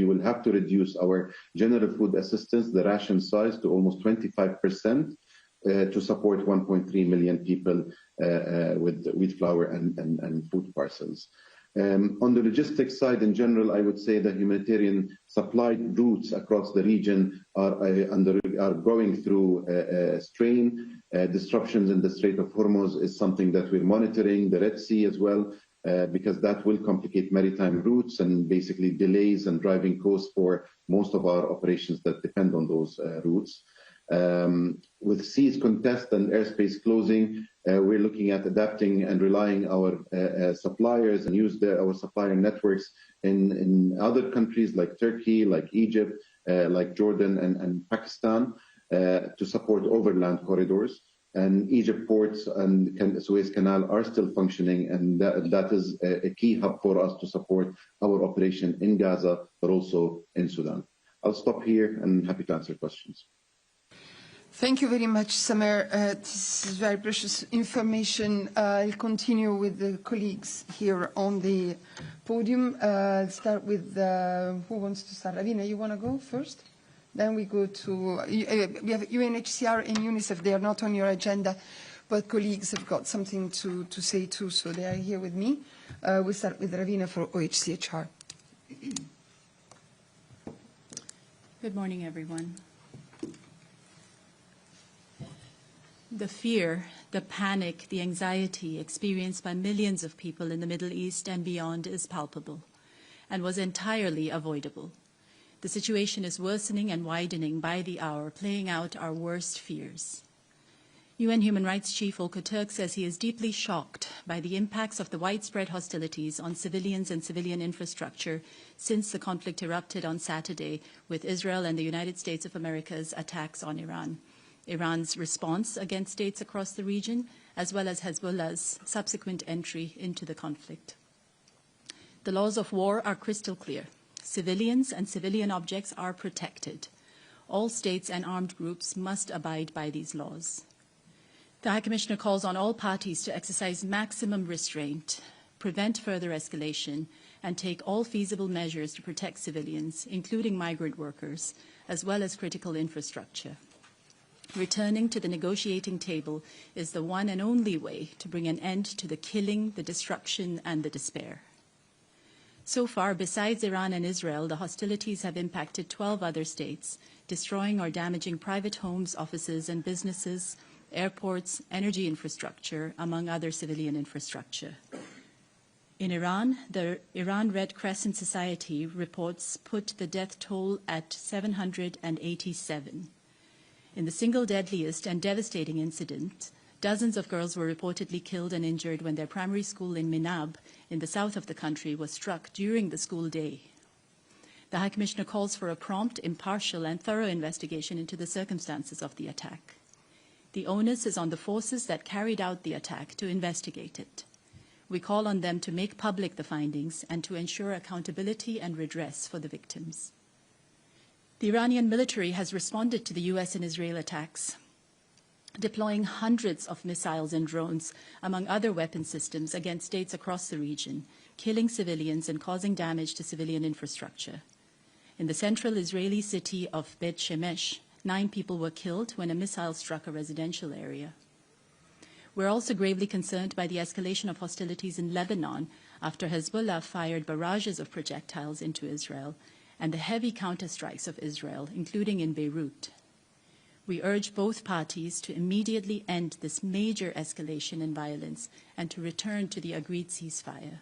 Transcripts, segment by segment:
will have to reduce our general food assistance, the ration size, to almost 25%. To support 1.3 million people with wheat flour and food parcels. On the logistics side, in general, I would say the humanitarian supply routes across the region are going through strain. Disruptions in the Strait of Hormuz is something that we're monitoring, the Red Sea as well, because that will complicate maritime routes and basically delays and driving costs for most of our operations that depend on those routes. With seas contest and airspace closing, we're looking at adapting and relying our suppliers and use our supplier networks in other countries like Turkey, like Egypt, like Jordan and Pakistan to support overland corridors. And Egypt ports and Suez Canal are still functioning, and that is a key hub for us to support our operation in Gaza, but also in Sudan. I'll stop here and happy to answer questions. Thank you very much, Samer. This is very precious information. I'll continue with the colleagues here on the podium. I'll start with, who wants to start? Ravina, you want to go first? Then we go to, we have UNHCR and UNICEF. They are not on your agenda, but colleagues have got something to say too, so they are here with me. We'll start with Ravina for OCHR. Good morning, everyone. The fear, the panic, the anxiety experienced by millions of people in the Middle East and beyond is palpable and was entirely avoidable. The situation is worsening and widening by the hour, playing out our worst fears. UN Human Rights Chief Volker Turk says he is deeply shocked by the impacts of the widespread hostilities on civilians and civilian infrastructure since the conflict erupted on Saturday with Israel and the United States of America's attacks on Iran. Iran's response against states across the region, as well as Hezbollah's subsequent entry into the conflict. The laws of war are crystal clear. Civilians and civilian objects are protected. All states and armed groups must abide by these laws. The High Commissioner calls on all parties to exercise maximum restraint, prevent further escalation, and take all feasible measures to protect civilians, including migrant workers, as well as critical infrastructure. Returning to the negotiating table is the one and only way to bring an end to the killing, the destruction, and the despair. So far, besides Iran and Israel, the hostilities have impacted 12 other states, destroying or damaging private homes, offices, and businesses, airports, energy infrastructure, among other civilian infrastructure. In Iran, the Iran Red Crescent Society reports put the death toll at 787. In the single deadliest and devastating incident, dozens of girls were reportedly killed and injured when their primary school in Minab, in the south of the country, was struck during the school day. The High Commissioner calls for a prompt, impartial, and thorough investigation into the circumstances of the attack. The onus is on the forces that carried out the attack to investigate it. We call on them to make public the findings and to ensure accountability and redress for the victims. The Iranian military has responded to the US and Israel attacks, deploying hundreds of missiles and drones, among other weapon systems, against states across the region, killing civilians and causing damage to civilian infrastructure. In the central Israeli city of Bet Shemesh, 9 people were killed when a missile struck a residential area. We're also gravely concerned by the escalation of hostilities in Lebanon after Hezbollah fired barrages of projectiles into Israel, and the heavy counterstrikes of Israel, including in Beirut. We urge both parties to immediately end this major escalation in violence and to return to the agreed ceasefire.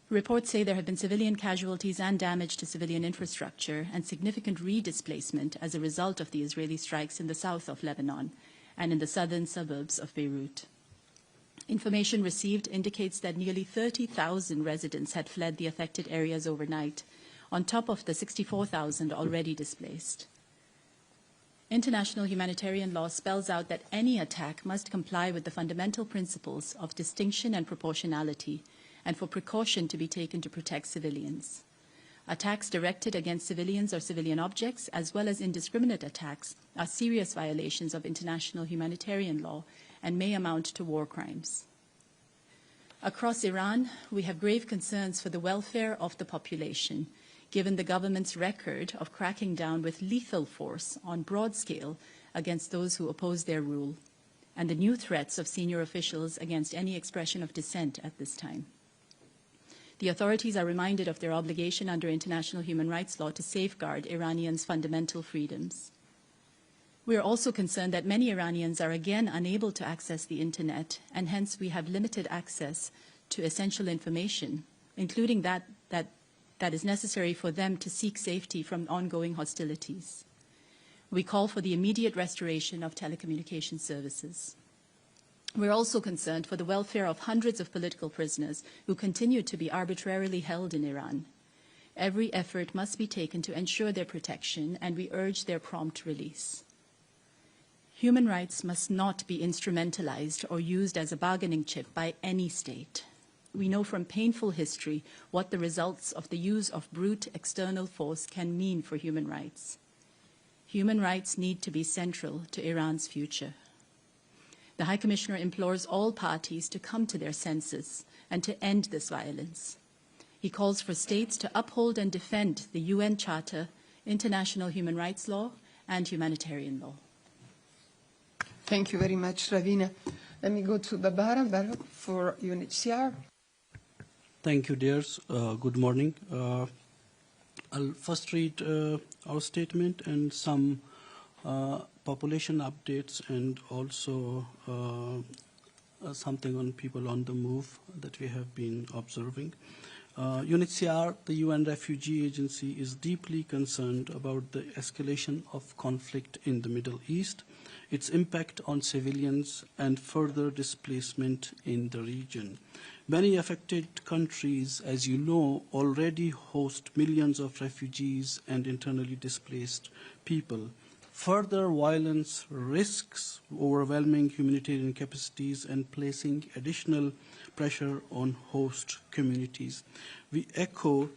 Reports say there have been civilian casualties and damage to civilian infrastructure and significant redisplacement as a result of the Israeli strikes in the south of Lebanon and in the southern suburbs of Beirut. Information received indicates that nearly 30,000 residents had fled the affected areas overnight, on top of the 64,000 already displaced. International humanitarian law spells out that any attack must comply with the fundamental principles of distinction and proportionality, and for precaution to be taken to protect civilians. Attacks directed against civilians or civilian objects, as well as indiscriminate attacks, are serious violations of international humanitarian law and may amount to war crimes. Across Iran, we have grave concerns for the welfare of the population, given the government's record of cracking down with lethal force on broad scale against those who oppose their rule, and the new threats of senior officials against any expression of dissent at this time. The authorities are reminded of their obligation under international human rights law to safeguard Iranians' fundamental freedoms. We are also concerned that many Iranians are again unable to access the internet, and hence we have limited access to essential information, including that is necessary for them to seek safety from ongoing hostilities. We call for the immediate restoration of telecommunication services. We're also concerned for the welfare of hundreds of political prisoners who continue to be arbitrarily held in Iran. Every effort must be taken to ensure their protection, and we urge their prompt release. Human rights must not be instrumentalized or used as a bargaining chip by any state. We know from painful history what the results of the use of brute external force can mean for human rights. Human rights need to be central to Iran's future. The High Commissioner implores all parties to come to their senses and to end this violence. He calls for states to uphold and defend the UN Charter, international human rights law, and humanitarian law. Thank you very much, Ravina. Let me go to Barbara for UNHCR. Thank you, dears. Good morning. I'll first read our statement and some population updates, and also something on people on the move that we have been observing. UNHCR, the UN Refugee Agency, is deeply concerned about the escalation of conflict in the Middle East, its impact on civilians, and further displacement in the region. Many affected countries, as you know, already host millions of refugees and internally displaced people. Further violence risks overwhelming humanitarian capacities and placing additional pressure on host communities. We echo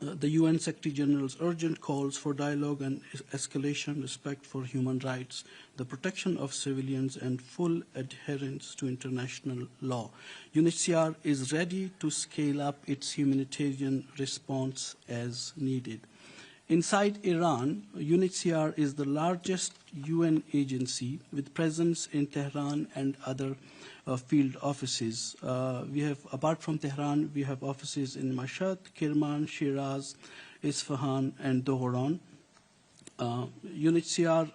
the UN Secretary General's urgent calls for dialogue and escalation, respect for human rights, the protection of civilians, and full adherence to international law. UNHCR is ready to scale up its humanitarian response as needed. Inside Iran, UNHCR is the largest UN agency with presence in Tehran and other field offices. Apart from Tehran, we have offices in Mashhad, Kerman, Shiraz, Isfahan, and Dohran. UNHCR,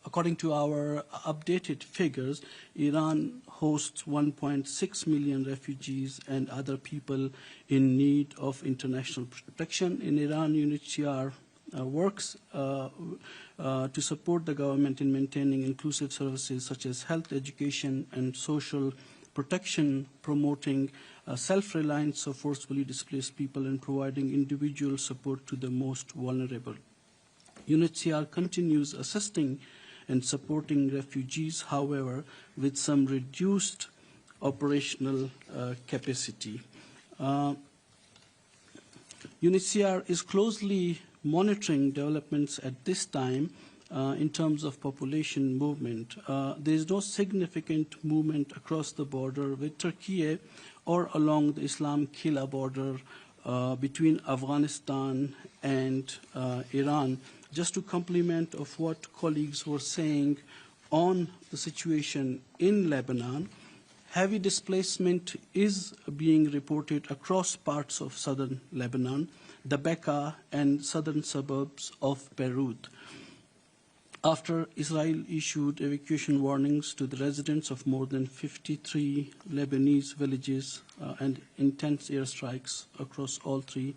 according to our updated figures, Iran hosts 1.6 million refugees and other people in need of international protection. In Iran, UNHCR works to support the government in maintaining inclusive services such as health, education, and social protection, promoting self-reliance of forcibly displaced people, and providing individual support to the most vulnerable. UNHCR continues assisting and supporting refugees, however, with some reduced operational capacity. UNHCR is closely monitoring developments at this time in terms of population movement. There is no significant movement across the border with Turkey or along the Islam-Kila border between Afghanistan and Iran. Just to complement of what colleagues were saying on the situation in Lebanon, heavy displacement is being reported across parts of southern Lebanon, the Bekaa and southern suburbs of Beirut, after Israel issued evacuation warnings to the residents of more than 53 Lebanese villages and intense airstrikes across all three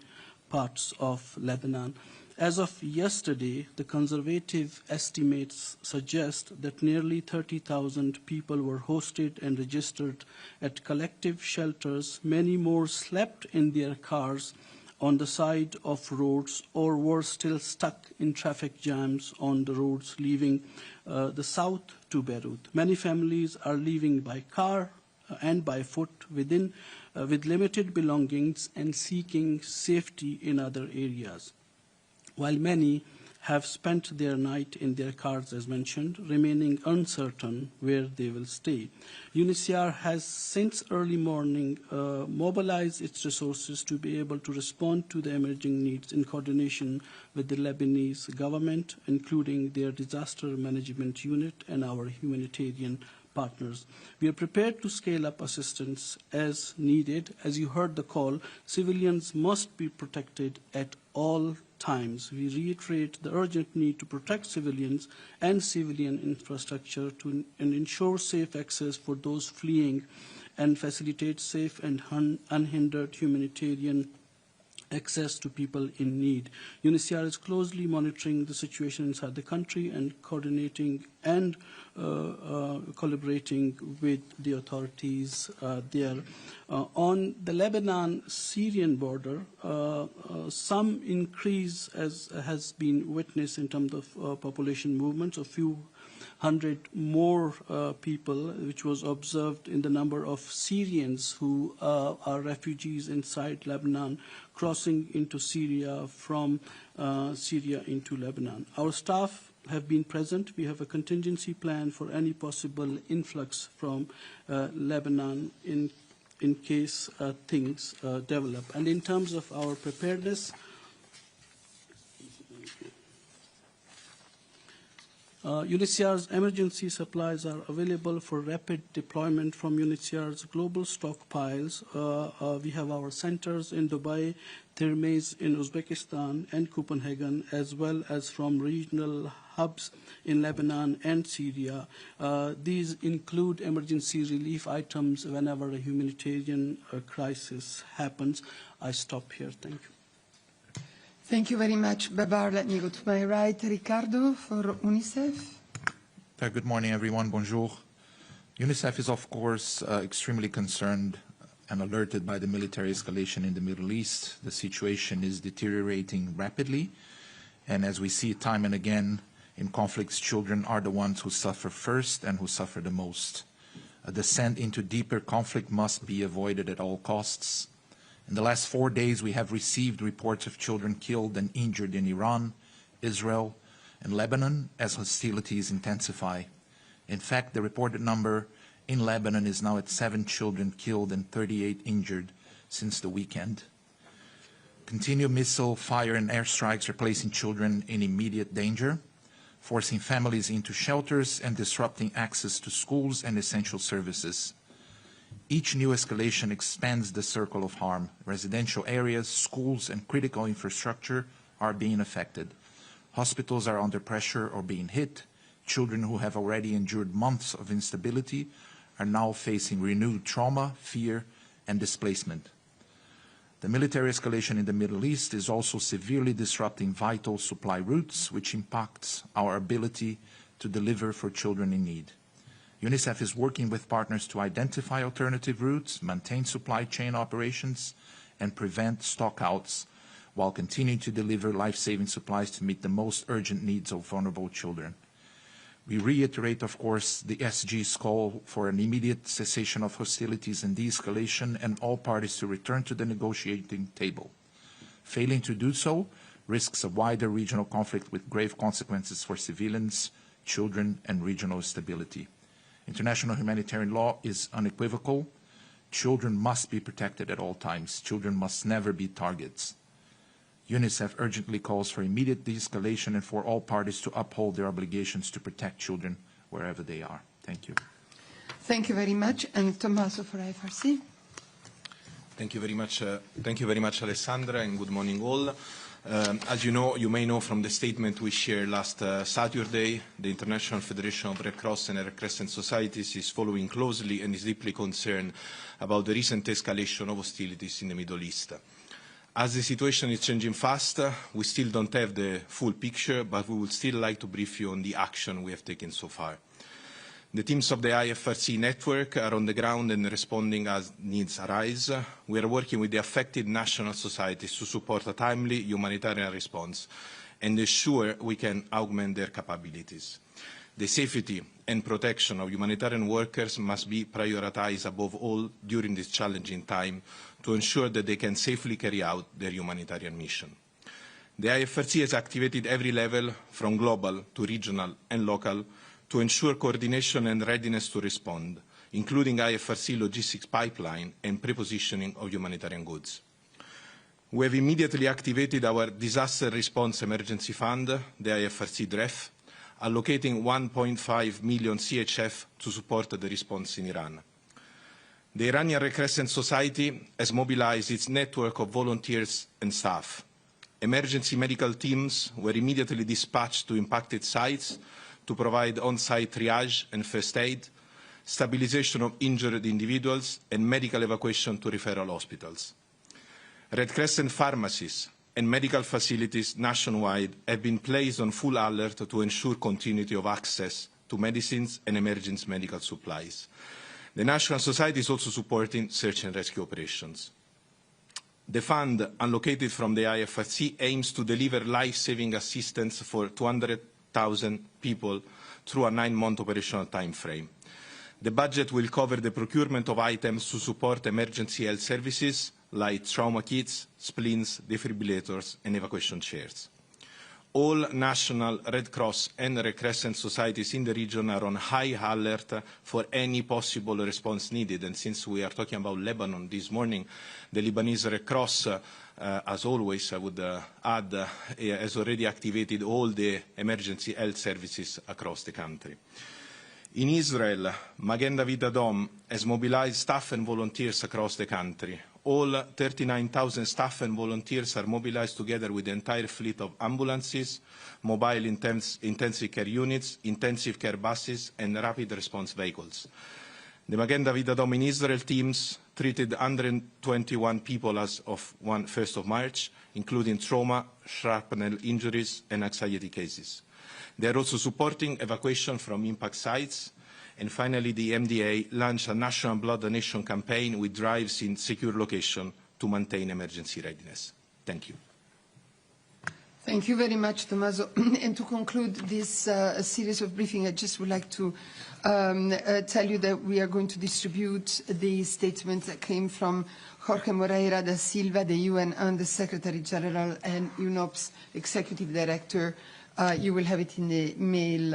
parts of Lebanon. As of yesterday, the conservative estimates suggest that nearly 30,000 people were hosted and registered at collective shelters. Many more slept in their cars on the side of roads or were still stuck in traffic jams on the roads leaving the south to Beirut. Many families are leaving by car and by foot with limited belongings and seeking safety in other areas, while many have spent their night in their cars, as mentioned, remaining uncertain where they will stay. UNHCR has, since early morning, mobilized its resources to be able to respond to the emerging needs in coordination with the Lebanese government, including their disaster management unit and our humanitarian partners. We are prepared to scale up assistance as needed. As you heard the call, civilians must be protected at all times. We reiterate the urgent need to protect civilians and civilian infrastructure and ensure safe access for those fleeing and facilitate safe and unhindered humanitarian access to people in need. UNHCR is closely monitoring the situation inside the country and coordinating and collaborating with the authorities there. On the Lebanon-Syrian border, some increase has been witnessed in terms of population movements. A few hundred more people, which was observed in the number of Syrians who are refugees inside Lebanon, crossing into Syria from Syria into Lebanon. Our staff have been present. We have a contingency plan for any possible influx from Lebanon in case things develop. And in terms of our preparedness, UNHCR's emergency supplies are available for rapid deployment from UNHCR's global stockpiles. We have our centers in Dubai, Termez in Uzbekistan, and Copenhagen, as well as from regional hubs in Lebanon and Syria. These include emergency relief items whenever a humanitarian crisis happens. I stop here. Thank you. Thank you very much, Babar. Let me go to my right. Ricardo for UNICEF. Good morning, everyone. Bonjour. UNICEF is, of course, extremely concerned and alerted by the military escalation in the Middle East. The situation is deteriorating rapidly, and as we see time and again in conflicts, children are the ones who suffer first and who suffer the most. A descent into deeper conflict must be avoided at all costs. In the last 4 days, we have received reports of children killed and injured in Iran, Israel, and Lebanon as hostilities intensify. In fact, the reported number in Lebanon is now at 7 children killed and 38 injured since the weekend. Continued missile fire and airstrikes are placing children in immediate danger, forcing families into shelters and disrupting access to schools and essential services. Each new escalation expands the circle of harm. Residential areas, schools, and critical infrastructure are being affected. Hospitals are under pressure or being hit. Children who have already endured months of instability are now facing renewed trauma, fear, and displacement. The military escalation in the Middle East is also severely disrupting vital supply routes, which impacts our ability to deliver for children in need. UNICEF is working with partners to identify alternative routes, maintain supply chain operations, and prevent stockouts while continuing to deliver life-saving supplies to meet the most urgent needs of vulnerable children. We reiterate, of course, the SG's call for an immediate cessation of hostilities and de-escalation and all parties to return to the negotiating table. Failing to do so risks a wider regional conflict with grave consequences for civilians, children, and regional stability. International humanitarian law is unequivocal. Children must be protected at all times. Children must never be targets. UNICEF urgently calls for immediate de-escalation and for all parties to uphold their obligations to protect children wherever they are. Thank you. Thank you very much. And Tommaso for IFRC. Thank you very much, Alessandra, and good morning all. As you may know from the statement we shared last Saturday, the International Federation of Red Cross and Red Crescent Societies is following closely and is deeply concerned about the recent escalation of hostilities in the Middle East. As the situation is changing fast, we still don't have the full picture, but we would still like to brief you on the action we have taken so far. The teams of the IFRC network are on the ground and responding as needs arise. We are working with the affected national societies to support a timely humanitarian response and ensure we can augment their capabilities. The safety and protection of humanitarian workers must be prioritized above all during this challenging time to ensure that they can safely carry out their humanitarian mission. The IFRC has activated every level, from global to regional and local, to ensure coordination and readiness to respond, including IFRC logistics pipeline and prepositioning of humanitarian goods. We have immediately activated our Disaster Response Emergency Fund, the IFRC DREF, allocating 1.5 million CHF to support the response in Iran. The Iranian Red Crescent Society has mobilized its network of volunteers and staff. Emergency medical teams were immediately dispatched to impacted sites to provide on-site triage and first aid, stabilization of injured individuals, and medical evacuation to referral hospitals. Red Crescent pharmacies and medical facilities nationwide have been placed on full alert to ensure continuity of access to medicines and emergency medical supplies. The National Society is also supporting search and rescue operations. The fund allocated from the IFRC aims to deliver life-saving assistance for 200,000 people through a 9-month operational time frame. The budget will cover the procurement of items to support emergency health services like trauma kits, splints, defibrillators, and evacuation chairs. All national Red Cross and Red Crescent societies in the region are on high alert for any possible response needed. And since we are talking about Lebanon this morning, the Lebanese Red Cross, as always, I would add, has already activated all the emergency health services across the country. In Israel, Magen David Adom has mobilized staff and volunteers across the country. All 39,000 staff and volunteers are mobilized together with the entire fleet of ambulances, mobile intensive care units, intensive care buses, and rapid response vehicles. The Magen David Adom in Israel teams treated 121 people as of 1st of March, including trauma, shrapnel injuries, and anxiety cases. They are also supporting evacuation from impact sites. And finally, the MDA launched a national blood donation campaign with drives in secure location to maintain emergency readiness. Thank you. Thank you very much, Tommaso. And to conclude this series of briefing, I just would like to tell you that we are going to distribute the statements that came from Jorge Moreira da Silva, the UN Under Secretary General and UNOPS Executive Director. You will have it in the mail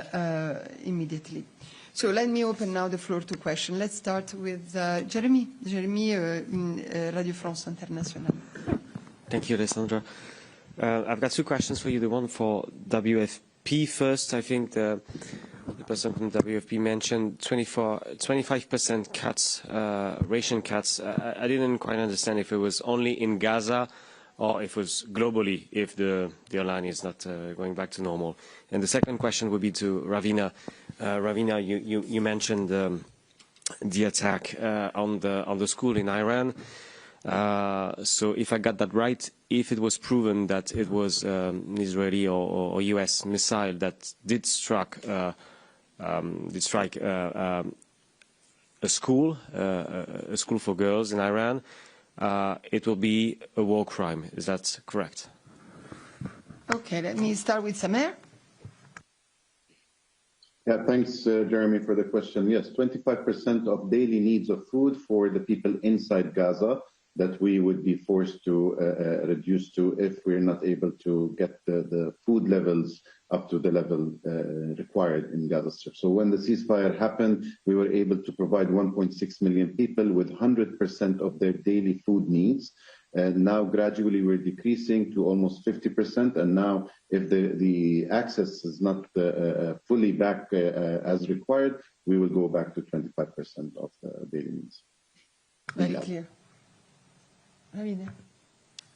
immediately. So let me open now the floor to questions. Let's start with Jeremy. Jeremy, Radio France Internationale. Thank you, Alessandra. I've got two questions for you. The one for WFP first. I think the person from WFP mentioned 25% cuts, ration cuts. I didn't quite understand if it was only in Gaza or if it was globally, if the airline is not going back to normal. And the second question would be to Ravina. Ravina, you mentioned the attack on the school in Iran. So if I got that right, if it was proven that it was an Israeli or US missile that did strike a school for girls in Iran, it will be a war crime. Is that correct? Okay, let me start with Samer. Yeah, thanks, Jeremy, for the question. Yes, 25% of daily needs of food for the people inside Gaza that we would be forced to reduce to if we're not able to get the food levels up to the level required in Gaza Strip. So when the ceasefire happened, we were able to provide 1.6 million people with 100% of their daily food needs. And now gradually we're decreasing to almost 50%. And now if the access is not fully back as required, we will go back to 25% of the daily needs. Very clear.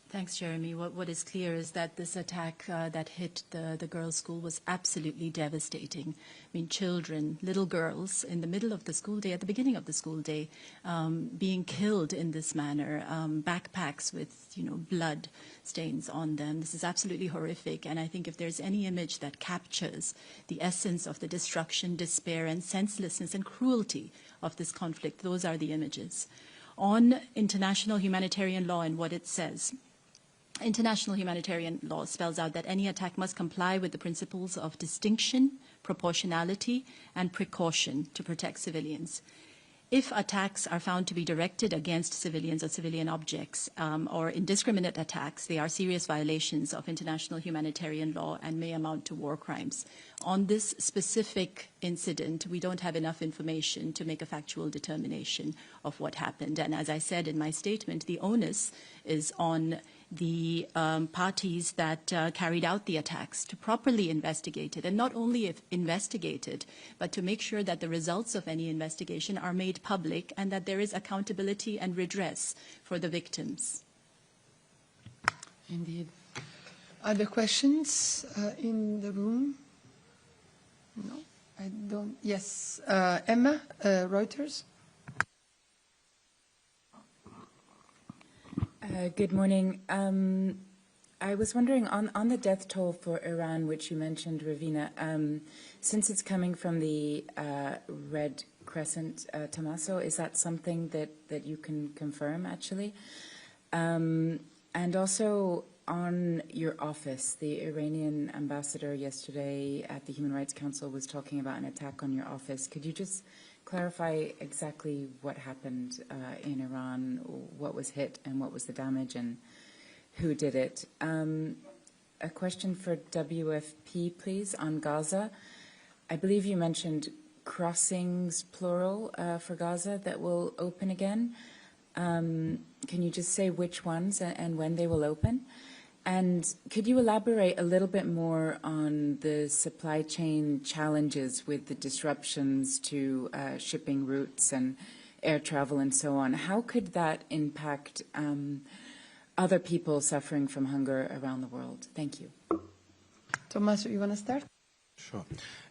Thanks, Jeremy. What is clear is that this attack that hit the girls' school was absolutely devastating. I mean, children, little girls, in the middle of the school day, at the beginning of the school day, being killed in this manner, backpacks with, blood stains on them. This is absolutely horrific. And I think if there's any image that captures the essence of the destruction, despair, and senselessness and cruelty of this conflict, those are the images. On international humanitarian law and what it says. International humanitarian law spells out that any attack must comply with the principles of distinction, proportionality, and precaution to protect civilians. If attacks are found to be directed against civilians or civilian objects or indiscriminate attacks, they are serious violations of international humanitarian law and may amount to war crimes. On this specific incident, we don't have enough information to make a factual determination of what happened. And as I said in my statement, the onus is on the parties that carried out the attacks to properly investigate it, and not only investigate it, but to make sure that the results of any investigation are made public and that there is accountability and redress for the victims. Indeed. Other questions in the room? No, I don't. Yes, Emma, Reuters. Good morning. I was wondering on the death toll for Iran, which you mentioned, Ravina, since it's coming from the Red Crescent, Tommaso, is that something that you can confirm, actually? And also on your office, the Iranian ambassador yesterday at the Human Rights Council was talking about an attack on your office. Could you just clarify exactly what happened in Iran, what was hit and what was the damage and who did it? A question for WFP, please, on Gaza. I believe you mentioned crossings, plural, for Gaza that will open again. Can you just say which ones and when they will open? And could you elaborate a little bit more on the supply chain challenges with the disruptions to shipping routes and air travel and so on? How could that impact other people suffering from hunger around the world? Thank you. Tommaso, you want to start? Sure.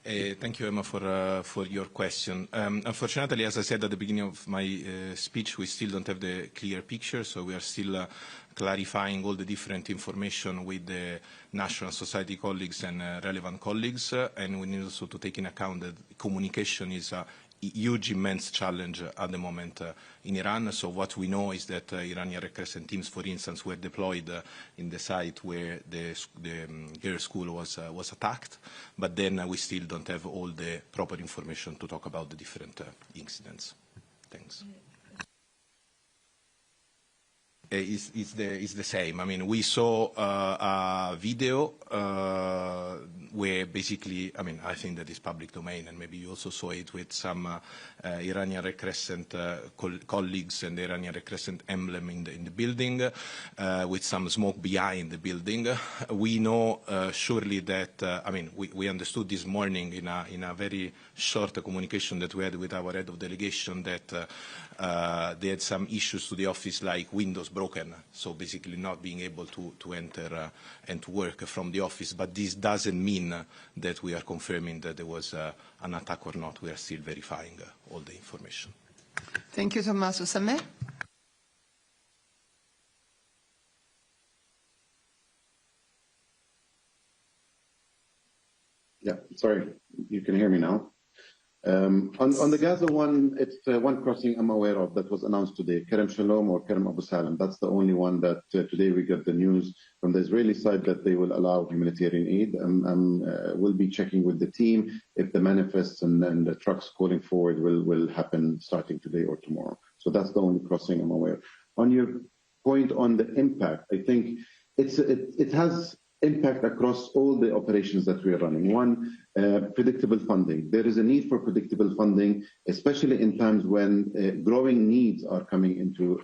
Thank you, Emma, for your question. Unfortunately, as I said at the beginning of my speech, we still don't have the clear picture, so we are still clarifying all the different information with the national society colleagues and relevant colleagues, and we need also to take into account that communication is a huge, immense challenge at the moment in Iran. So what we know is that Iranian Red Crescent teams, for instance, were deployed in the site where the girls' school was attacked, but then we still don't have all the proper information to talk about the different incidents. Thanks. It's the same. I mean, we saw a video where basically, I mean, I think that is public domain, and maybe you also saw it with some Iranian Red Crescent colleagues and the Iranian Red Crescent emblem in the building, with some smoke behind the building. We know surely that, I mean, we understood this morning in a very short communication that we had with our head of delegation that they had some issues to the office, like windows broken, so basically not being able to enter and to work from the office. But this doesn't mean that we are confirming that there was an attack or not. We are still verifying all the information. Thank you, Tommaso. Sameh? Yeah, sorry, you can hear me now. On the Gaza one, it's one crossing I'm aware of that was announced today, Kerem Shalom or Kerem Abu Salam. That's the only one that today we got the news from the Israeli side that they will allow humanitarian aid. We'll be checking with the team if the manifests and the trucks calling forward will happen starting today or tomorrow. So that's the only crossing I'm aware. On your point on the impact, I think it has impact across all the operations that we are running. One, predictable funding. There is a need for predictable funding, especially in times when growing needs are coming into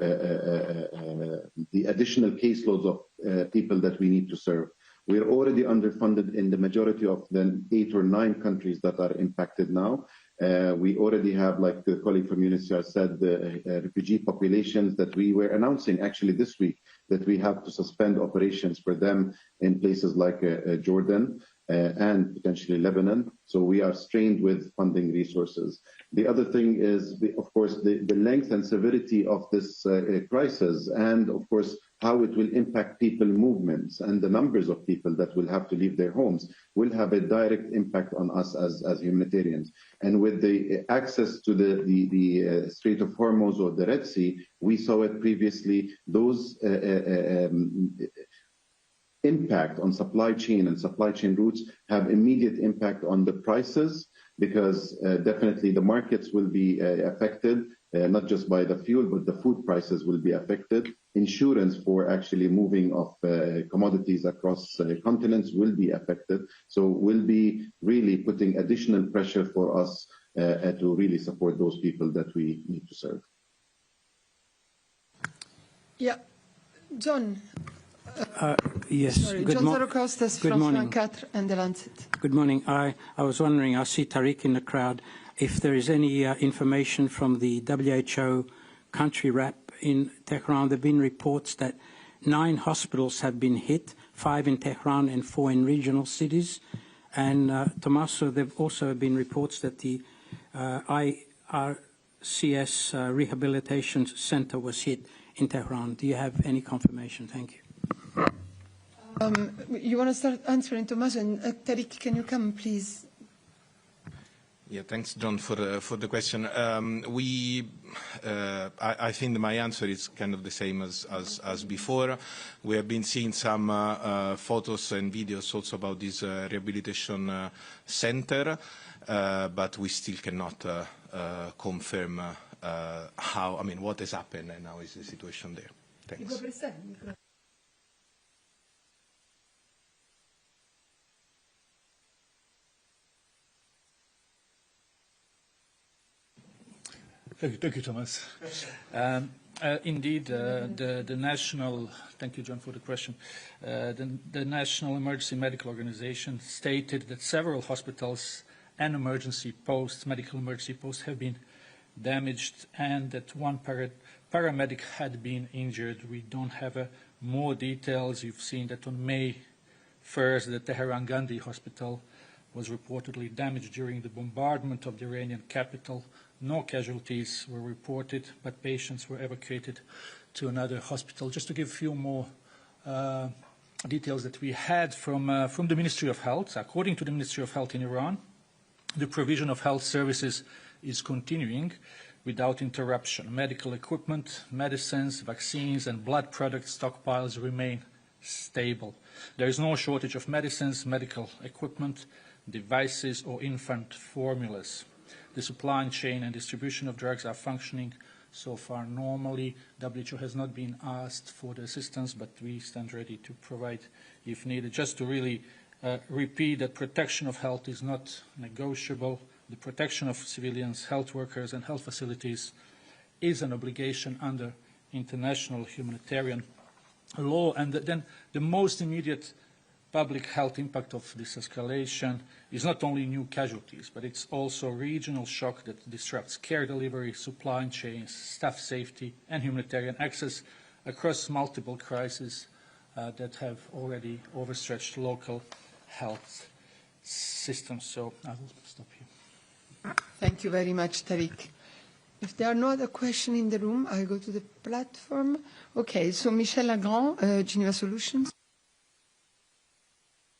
the additional caseloads of people that we need to serve. We are already underfunded in the majority of the 8 or 9 countries that are impacted now. We already have, like the colleague from UNICEF said, the refugee populations that we were announcing actually this week, that we have to suspend operations for them in places like Jordan and potentially Lebanon. So we are strained with funding resources. The other thing is, of course, the length and severity of this crisis, and of course, how it will impact people movements and the numbers of people that will have to leave their homes will have a direct impact on us as humanitarians. And with the access to the Strait of Hormuz or the Red Sea, we saw it previously, those impact on supply chain and supply chain routes have immediate impact on the prices, because definitely the markets will be affected. not just by the fuel, but the food prices will be affected. Insurance for actually moving of commodities across continents will be affected. So we'll be really putting additional pressure for us to really support those people that we need to serve. Yeah. John. Yes. Sorry, John Zorocostas from France 4 and The Lancet. Good morning. I was wondering, I see Tariq in the crowd, if there is any information from the WHO country rep in Tehran. There have been reports that 9 hospitals have been hit, 5 in Tehran and 4 in regional cities. And Tommaso, there have also been reports that the IRCS Rehabilitation Center was hit in Tehran. Do you have any confirmation? Thank you. You want to start answering, Tommaso? And Tariq, can you come, please? Yeah, thanks, John, for the question. I think my answer is kind of the same as before. We have been seeing some photos and videos also about this rehabilitation center, but we still cannot confirm what has happened and how is the situation there. Thanks. Thank you, Thomas. Indeed, the national, thank you, John, for the question. The National Emergency Medical Organization stated that several hospitals and medical emergency posts have been damaged and that one paramedic had been injured. We don't have more details. You've seen that on May 1st, the Tehran Gandhi Hospital was reportedly damaged during the bombardment of the Iranian capital. No casualties were reported, but patients were evacuated to another hospital. Just to give a few more details that we had from the Ministry of Health. According to the Ministry of Health in Iran, the provision of health services is continuing without interruption. Medical equipment, medicines, vaccines, and blood product stockpiles remain stable. There is no shortage of medicines, medical equipment, devices, or infant formulas. The supply chain and distribution of drugs are functioning so far normally. WHO has not been asked for the assistance, but we stand ready to provide if needed. Just to really repeat that protection of health is not negotiable. The protection of civilians, health workers, and health facilities is an obligation under international humanitarian law. And then the most immediate public health impact of this escalation is not only new casualties, but it's also regional shock that disrupts care delivery, supply chains, staff safety, and humanitarian access across multiple crises that have already overstretched local health systems. So I will stop here. Thank you very much, Tariq. If there are no other questions in the room, I'll go to the platform. Okay, so Michel Legrand, Geneva Solutions.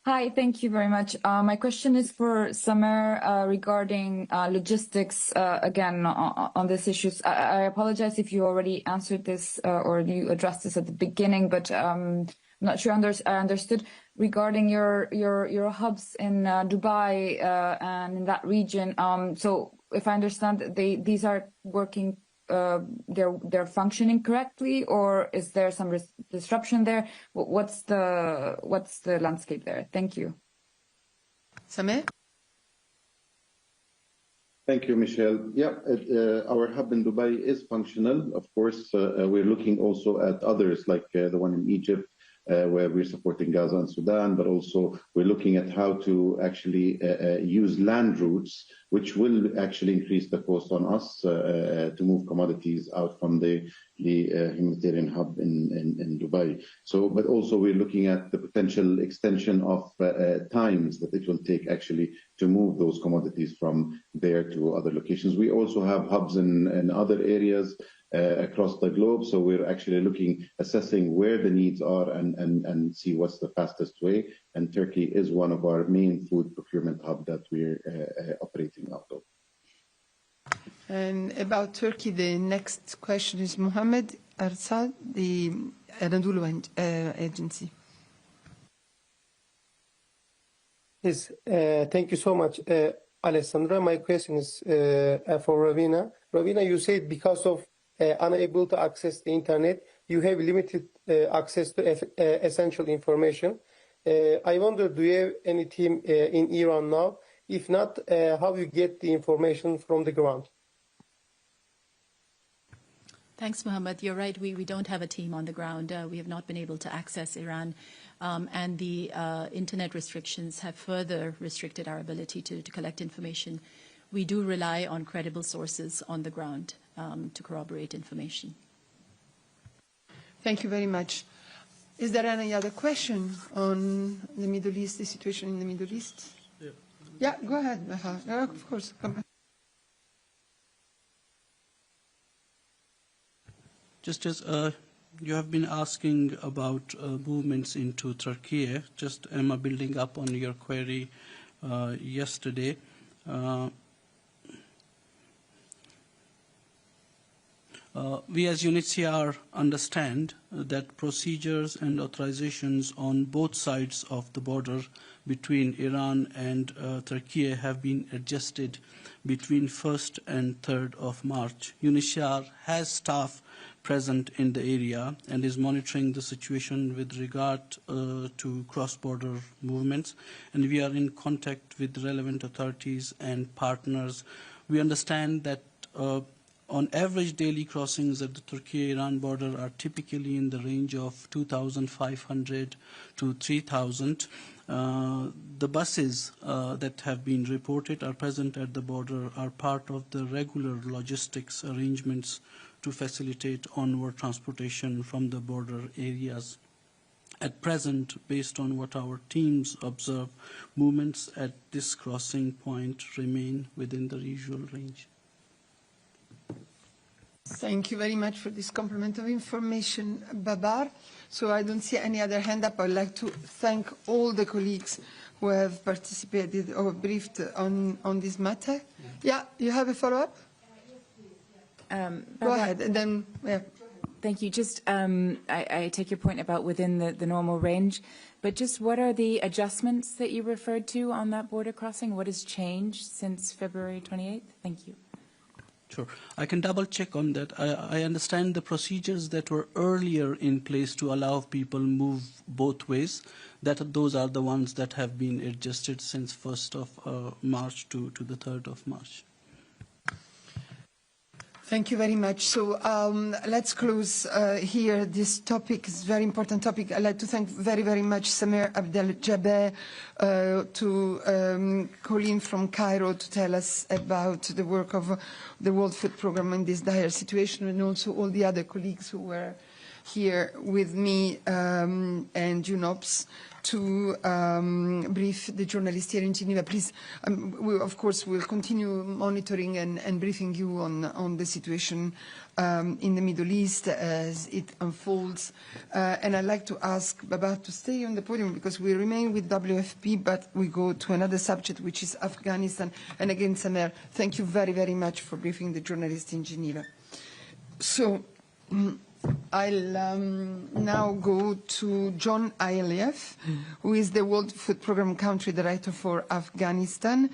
Hi, thank you very much. My question is for Samer regarding logistics, again, on this issue. I apologize if you already answered this or you addressed this at the beginning, but I'm not sure I understood regarding your hubs in Dubai and in that region. So if I understand, these are working, they're functioning correctly, or is there some disruption there? What's the landscape there? Thank you. Samer? Thank you, Michelle. Yeah, our hub in Dubai is functional. Of course, we're looking also at others like the one in Egypt, where we're supporting Gaza and Sudan, but also we're looking at how to actually use land routes, which will actually increase the cost on us to move commodities out from the humanitarian hub in Dubai. So, but also we're looking at the potential extension of times that it will take actually to move those commodities from there to other locations. We also have hubs in other areas across the globe. So we're actually assessing where the needs are and see what's the fastest way. And Turkey is one of our main food procurement hubs that we're operating out of. And about Turkey, the next question is Mohammed Arsad, the Anadolu Agency. Yes, thank you so much. Alessandra. My question is for Ravina. Ravina, you said because of unable to access the internet, you have limited access to essential information. I wonder, do you have any team in Iran now? If not, how you get the information from the ground? Thanks, Mohammed. You're right. We don't have a team on the ground. We have not been able to access Iran. And the internet restrictions have further restricted our ability to collect information. We do rely on credible sources on the ground to corroborate information. Thank you very much. Is there any other question on the Middle East, the situation in the Middle East? Yeah, go ahead. Of course. Come on. Just as you have been asking about movements into Turkey, just Emma, building up on your query yesterday. We as UNHCR understand that procedures and authorizations on both sides of the border between Iran and Turkey have been adjusted between 1st and 3rd of March. UNHCR has staff present in the area and is monitoring the situation with regard to cross-border movements, and we are in contact with relevant authorities and partners. We understand that on average, daily crossings at the Turkey-Iran border are typically in the range of 2,500 to 3,000. The buses that have been reported are present at the border are part of the regular logistics arrangements to facilitate onward transportation from the border areas. At present, based on what our teams observe, movements at this crossing point remain within the usual range. Thank you very much for this complement of information, Babar. So I don't see any other hand up. I'd like to thank all the colleagues who have participated or briefed on this matter. Yeah, you have a follow-up? Go ahead, and then, yeah. Thank you. Just, I take your point about within the normal range, but just what are the adjustments that you referred to on that border crossing? What has changed since February 28th? Thank you. Sure. I can double check on that. I understand the procedures that were earlier in place to allow people move both ways, that those are the ones that have been adjusted since 1st of March to the 3rd of March. Thank you very much. So let's close here. This topic is a very important topic. I'd like to thank very, very much Samer Abdel-Jabbar, to Colleen from Cairo to tell us about the work of the World Food Programme in this dire situation, and also all the other colleagues who were here with me and UNOPS to brief the journalists here in Geneva. Please, we, of course, will continue monitoring and briefing you on the situation in the Middle East as it unfolds. And I'd like to ask Babar to stay on the podium because we remain with WFP, but we go to another subject, which is Afghanistan. And again, Samer, thank you very, very much for briefing the journalists in Geneva. So I'll now go to John Ailiev, who is the World Food Programme Country Director for Afghanistan.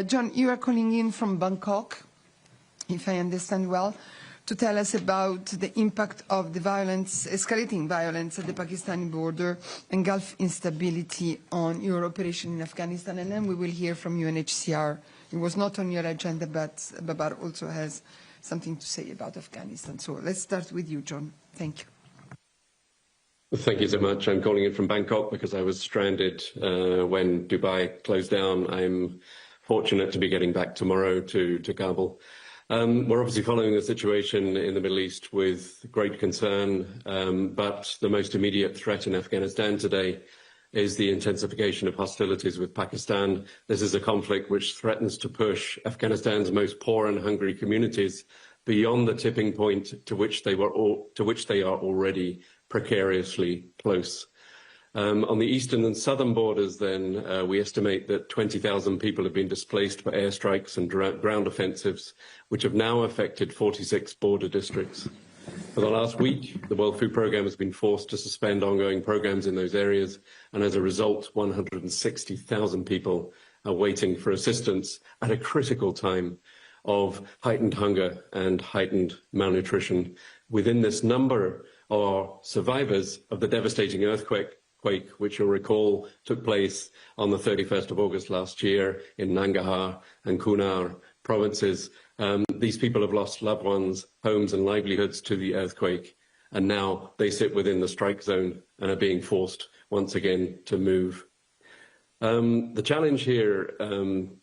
John, you are calling in from Bangkok, if I understand well, to tell us about the impact of the violence, escalating violence at the Pakistani border and Gulf instability on your operation in Afghanistan. And then we will hear from UNHCR. It was not on your agenda, but Babar also has something to say about Afghanistan. So let's start with you, John. Thank you. Thank you so much. I'm calling in from Bangkok because I was stranded when Dubai closed down. I'm fortunate to be getting back tomorrow to Kabul. We're obviously following the situation in the Middle East with great concern, but the most immediate threat in Afghanistan today is the intensification of hostilities with Pakistan. This is a conflict which threatens to push Afghanistan's most poor and hungry communities beyond the tipping point to which they are already precariously close. On the eastern and southern borders, then, we estimate that 20,000 people have been displaced by airstrikes and ground offensives, which have now affected 46 border districts. For the last week, the World Food Programme has been forced to suspend ongoing programmes in those areas, and as a result, 160,000 people are waiting for assistance at a critical time of heightened hunger and heightened malnutrition. Within this number are survivors of the devastating earthquake, which you'll recall took place on the 31st of August last year in Nangarhar and Kunar provinces. These people have lost loved ones, homes and livelihoods to the earthquake, and now they sit within the strike zone and are being forced once again to move. The challenge here,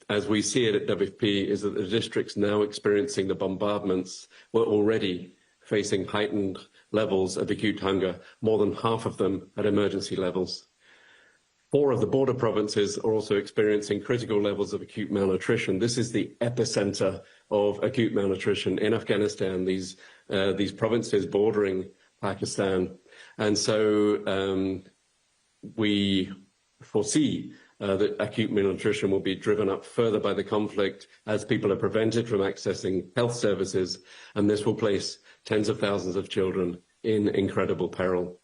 as we see it at WFP, is that the districts now experiencing the bombardments were already facing heightened levels of acute hunger, more than half of them at emergency levels. 4 of the border provinces are also experiencing critical levels of acute malnutrition. This is the epicenter of acute malnutrition in Afghanistan, these provinces bordering Pakistan. And so we foresee that acute malnutrition will be driven up further by the conflict as people are prevented from accessing health services, and this will place tens of thousands of children in incredible peril.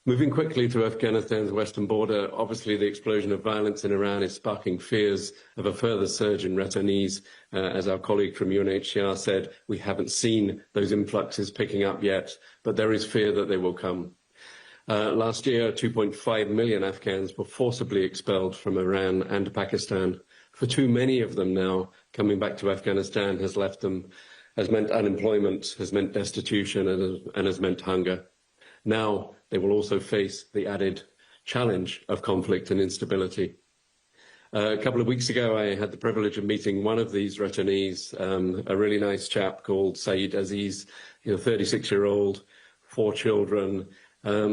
Moving quickly to Afghanistan's western border, obviously the explosion of violence in Iran is sparking fears of a further surge in returnees. As our colleague from UNHCR said, we haven't seen those influxes picking up yet, but there is fear that they will come. Last year, 2.5 million Afghans were forcibly expelled from Iran and Pakistan. For too many of them now, coming back to Afghanistan has meant unemployment, has meant destitution, and has meant hunger. Now they will also face the added challenge of conflict and instability. A couple of weeks ago, I had the privilege of meeting one of these returnees, a really nice chap called Saeed Aziz, 36-year-old, 4 children.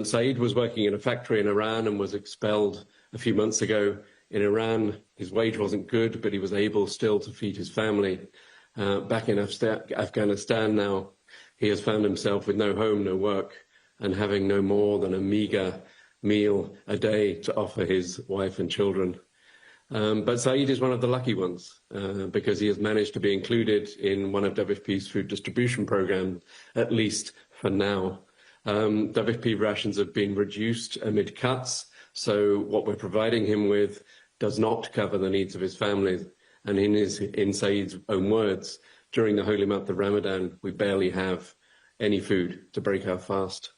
Saeed was working in a factory in Iran and was expelled a few months ago. In Iran, his wage wasn't good, but he was able still to feed his family. Back in Afghanistan now, he has found himself with no home, no work, and having no more than a meager meal a day to offer his wife and children. But Saeed is one of the lucky ones because he has managed to be included in one of WFP's food distribution programs, at least for now. WFP rations have been reduced amid cuts, so what we're providing him with does not cover the needs of his family. And in Saeed's own words, during the holy month of Ramadan, we barely have any food to break our fast.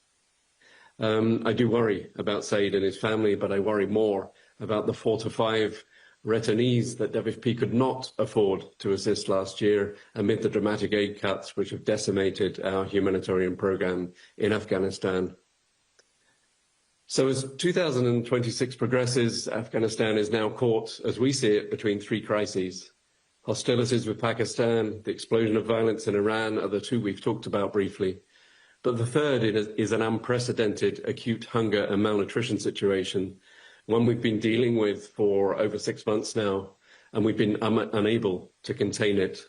I do worry about Saeed and his family, but I worry more about the 4 to 5 returnees that WFP could not afford to assist last year amid the dramatic aid cuts which have decimated our humanitarian program in Afghanistan. So as 2026 progresses, Afghanistan is now caught, as we see it, between 3 crises. Hostilities with Pakistan, the explosion of violence in Iran are the 2 we've talked about briefly. But the third is an unprecedented acute hunger and malnutrition situation, one we've been dealing with for over 6 months now, and we've been unable to contain it.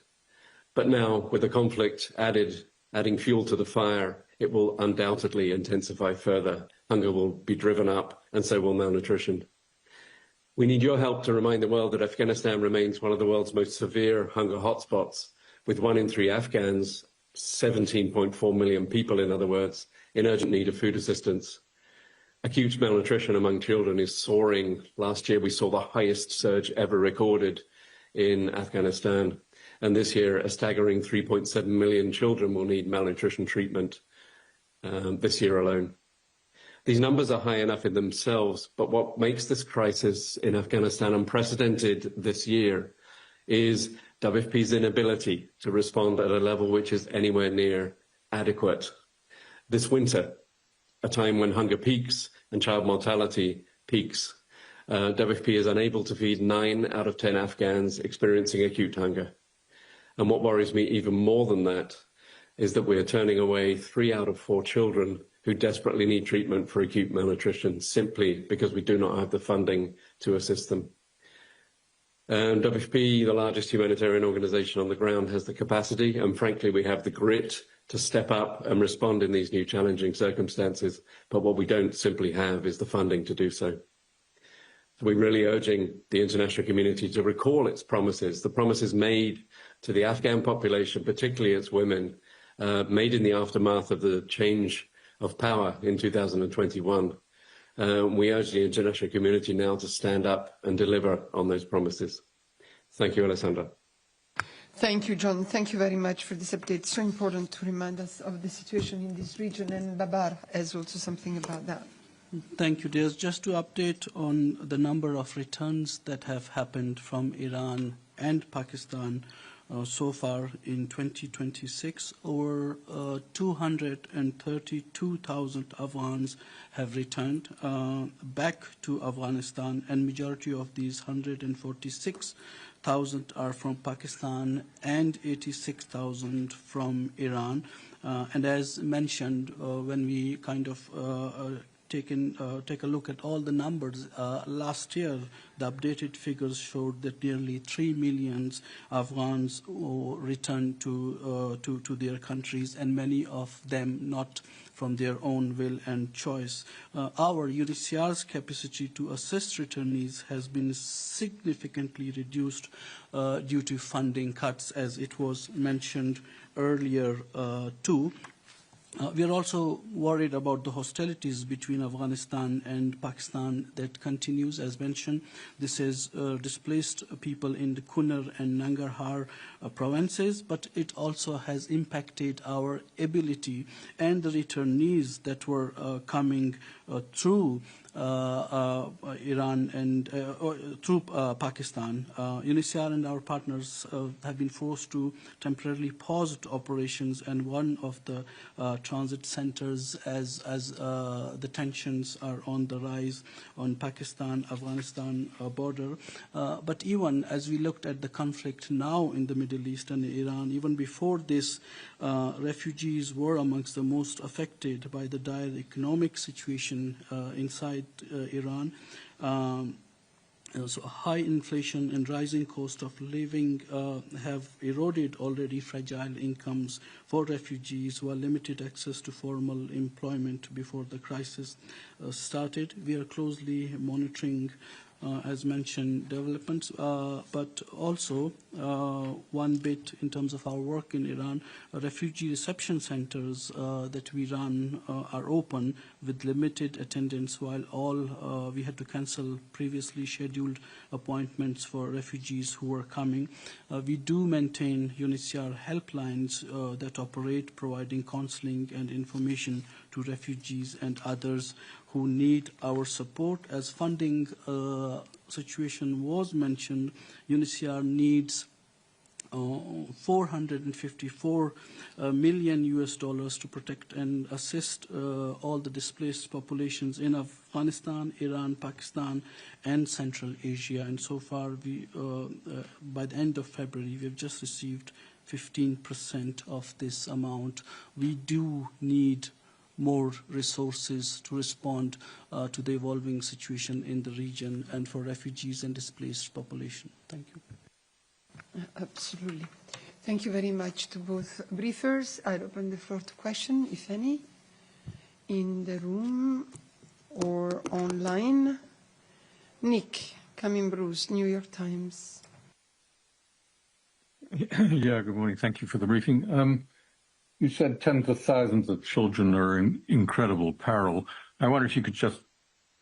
But now, with the conflict adding fuel to the fire, it will undoubtedly intensify further. Hunger will be driven up, and so will malnutrition. We need your help to remind the world that Afghanistan remains one of the world's most severe hunger hotspots, with 1 in 3 Afghans, 17.4 million people, in other words, in urgent need of food assistance. Acute malnutrition among children is soaring. Last year, we saw the highest surge ever recorded in Afghanistan. And this year, a staggering 3.7 million children will need malnutrition treatment this year alone. These numbers are high enough in themselves, but what makes this crisis in Afghanistan unprecedented this year is WFP's inability to respond at a level which is anywhere near adequate. This winter, a time when hunger peaks and child mortality peaks, WFP is unable to feed 9 out of 10 Afghans experiencing acute hunger. And what worries me even more than that is that we are turning away 3 out of 4 children who desperately need treatment for acute malnutrition simply because we do not have the funding to assist them. WFP, the largest humanitarian organisation on the ground, has the capacity and frankly we have the grit to step up and respond in these new challenging circumstances, but what we don't simply have is the funding to do so. So we're really urging the international community to recall its promises, the promises made to the Afghan population, particularly its women, made in the aftermath of the change of power in 2021. We urge the international community now to stand up and deliver on those promises. Thank you, Alessandra. Thank you, John. Thank you very much for this update. It's so important to remind us of the situation in this region, and Babar has also something about that. Thank you, Des. Just to update on the number of returns that have happened from Iran and Pakistan so far in 2026, over 232,000 Afghans have returned back to Afghanistan, and majority of these 146,000 are from Pakistan and 86,000 from Iran. And as mentioned, when we kind of take a look at all the numbers, last year the updated figures showed that nearly 3 million Afghans returned to their countries, and many of them not from their own will and choice. Our UNHCR's capacity to assist returnees has been significantly reduced due to funding cuts, as it was mentioned earlier too. We are also worried about the hostilities between Afghanistan and Pakistan that continues, as mentioned. This has displaced people in the Kunar and Nangarhar provinces, but it also has impacted our ability and the returnees that were coming through Iran and through Pakistan. UNHCR and our partners have been forced to temporarily pause operations, and one of the transit centers, as the tensions are on the rise on Pakistan-Afghanistan border. But even as we looked at the conflict now in the Middle East and Iran, even before this, refugees were amongst the most affected by the dire economic situation inside Iran. So high inflation and rising cost of living have eroded already fragile incomes for refugees, while limited access to formal employment before the crisis started. We are closely monitoring, as mentioned, developments, but also one bit in terms of our work in Iran, refugee reception centers that we run are open with limited attendance, while all we had to cancel previously scheduled appointments for refugees who were coming. We do maintain UNHCR helplines that operate, providing counseling and information to refugees and others who need our support. As funding situation was mentioned, UNHCR needs $454 million to protect and assist all the displaced populations in Afghanistan, Iran, Pakistan, and Central Asia. And so far, we, by the end of February, we've just received 15% of this amount. We do need more resources to respond to the evolving situation in the region and for refugees and displaced population. Thank you. Absolutely. Thank you very much to both briefers. I'll open the floor to question, if any, in the room or online. Nick Cumming-Bruce, New York Times. Yeah, good morning. Thank you for the briefing. You said tens of thousands of children are in incredible peril. I wonder if you could just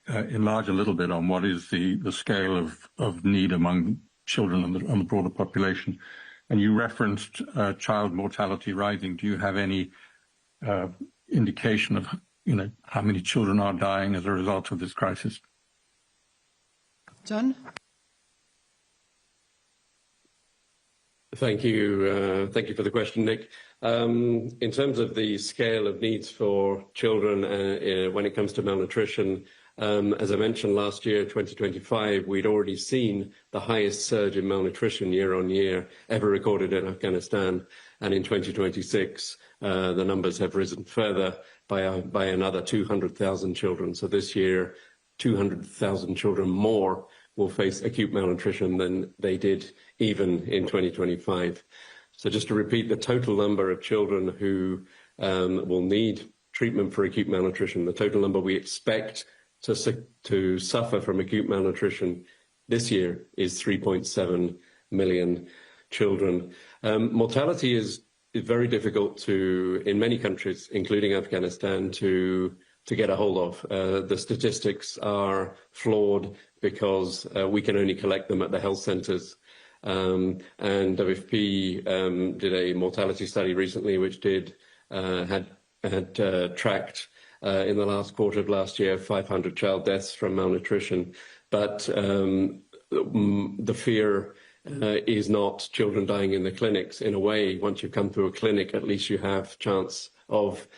enlarge a little bit on what is the scale of need among children and the broader population. And you referenced child mortality rising. Do you have any indication of how many children are dying as a result of this crisis? John? Thank you. Thank you for the question, Nick. In terms of the scale of needs for children when it comes to malnutrition, as I mentioned last year, 2025, we'd already seen the highest surge in malnutrition year on year ever recorded in Afghanistan. And in 2026, the numbers have risen further by another 200,000 children. So this year, 200,000 children more will face acute malnutrition than they did even in 2025. So just to repeat, the total number of children who will need treatment for acute malnutrition, the total number we expect to suffer from acute malnutrition this year is 3.7 million children. Mortality is very difficult in many countries, including Afghanistan, to to get a hold of. The statistics are flawed because we can only collect them at the health centres. And WFP did a mortality study recently, which had tracked in the last quarter of last year 500 child deaths from malnutrition. But the fear is not children dying in the clinics. In a way, once you come to a clinic, at least you have chance of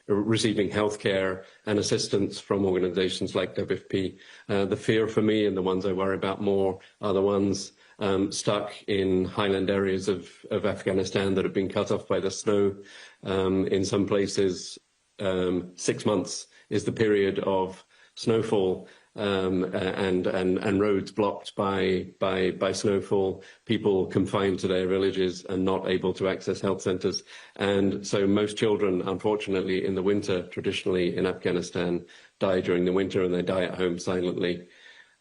receiving healthcare and assistance from organisations like WFP. The fear for me, and the ones I worry about more, are the ones stuck in highland areas of Afghanistan that have been cut off by the snow. In some places, 6 months is the period of snowfall, and roads blocked by snowfall, people confined to their villages and not able to access health centres. And so most children, unfortunately, in the winter, traditionally in Afghanistan, die during the winter, and they die at home silently.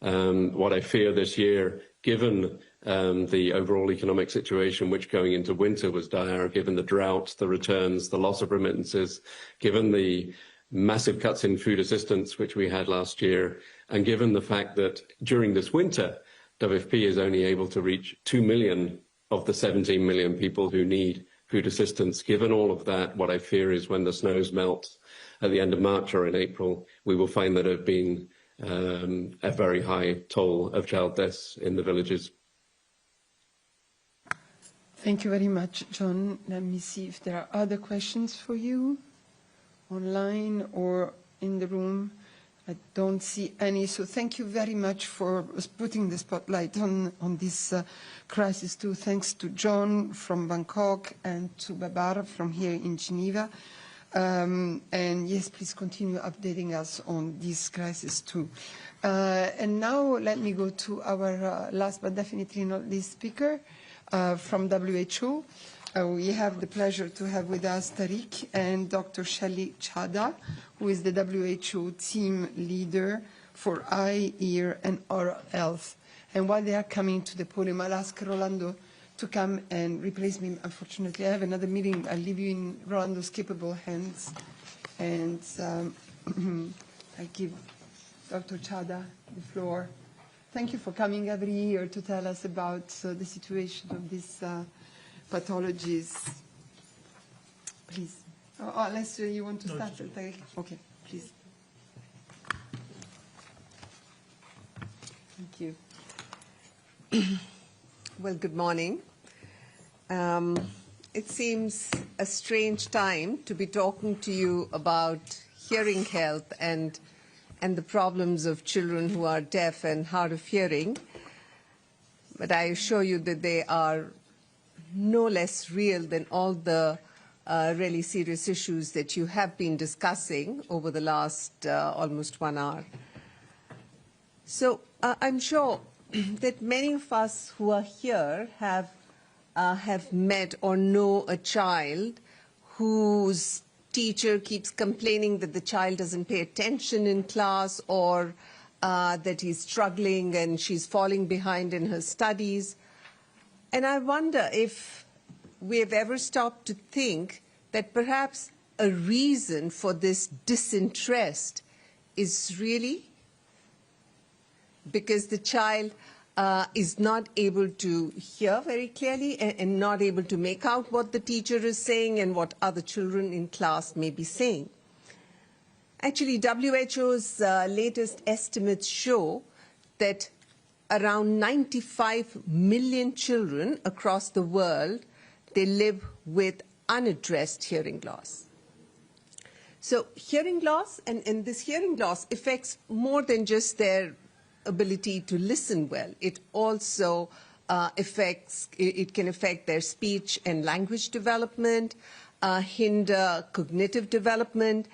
What I fear this year, given the overall economic situation, which going into winter was dire, given the drought, the returns, the loss of remittances, given the massive cuts in food assistance, which we had last year, and given the fact that during this winter, WFP is only able to reach 2 million of the 17 million people who need food assistance. Given all of that, what I fear is when the snows melt at the end of March or in April, we will find that there have been a very high toll of child deaths in the villages. Thank you very much, John. Let me see if there are other questions for you, online or in the room. I don't see any, so thank you very much for putting the spotlight on this crisis too. Thanks to John from Bangkok and to Babar from here in Geneva. And yes, please continue updating us on this crisis too. And now let me go to our last but definitely not least speaker from WHO. We have the pleasure to have with us Tariq and Dr. Shelly Chada, who is the WHO team leader for eye, ear, and oral health. And while they are coming to the podium, I'll ask Rolando to come and replace me. Unfortunately, I have another meeting. I'll leave you in Rolando's capable hands. And I give Dr. Chada the floor. Thank you for coming every year to tell us about the situation of these pathologies. Please. Unless you want to start. Okay, please. Thank you. Well, good morning. It seems a strange time to be talking to you about hearing health and the problems of children who are deaf and hard of hearing. But I assure you that they are no less real than all the really serious issues that you have been discussing over the last almost 1 hour. So I'm sure that many of us who are here have met or know a child whose teacher keeps complaining that the child doesn't pay attention in class, or that he's struggling and she's falling behind in her studies. And I wonder if we have ever stopped to think that perhaps a reason for this disinterest is really because the child is not able to hear very clearly and not able to make out what the teacher is saying and what other children in class may be saying. Actually, WHO's latest estimates show that around 95 million children across the world, they live with unaddressed hearing loss. So hearing loss, and this hearing loss affects more than just their ability to listen well. It also it can affect their speech and language development, hinder cognitive development,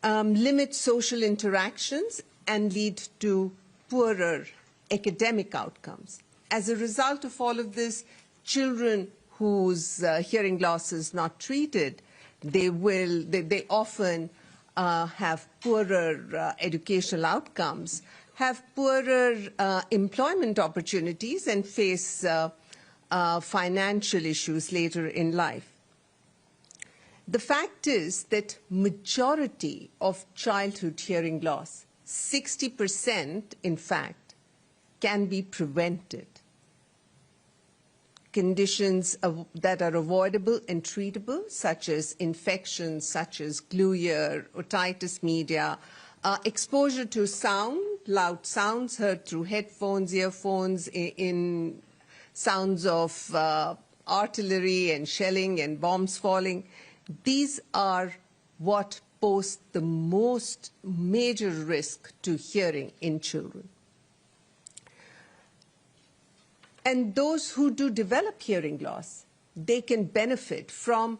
limit social interactions, and lead to poorer academic outcomes. As a result of all of this, children whose hearing loss is not treated, they often have poorer educational outcomes, have poorer employment opportunities, and face financial issues later in life. The fact is that majority of childhood hearing loss, 60% in fact, can be prevented. Conditions that are avoidable and treatable, such as infections, such as glue ear, otitis media, exposure to sound, loud sounds heard through headphones, earphones, in sounds of artillery and shelling and bombs falling. These are what pose the most major risk to hearing in children. And those who do develop hearing loss, they can benefit from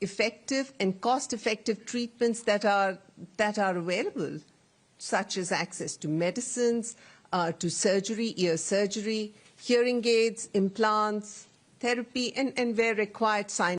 effective and cost-effective treatments that are available, such as access to medicines, to surgery, ear surgery, hearing aids, implants, therapy, and where required, sign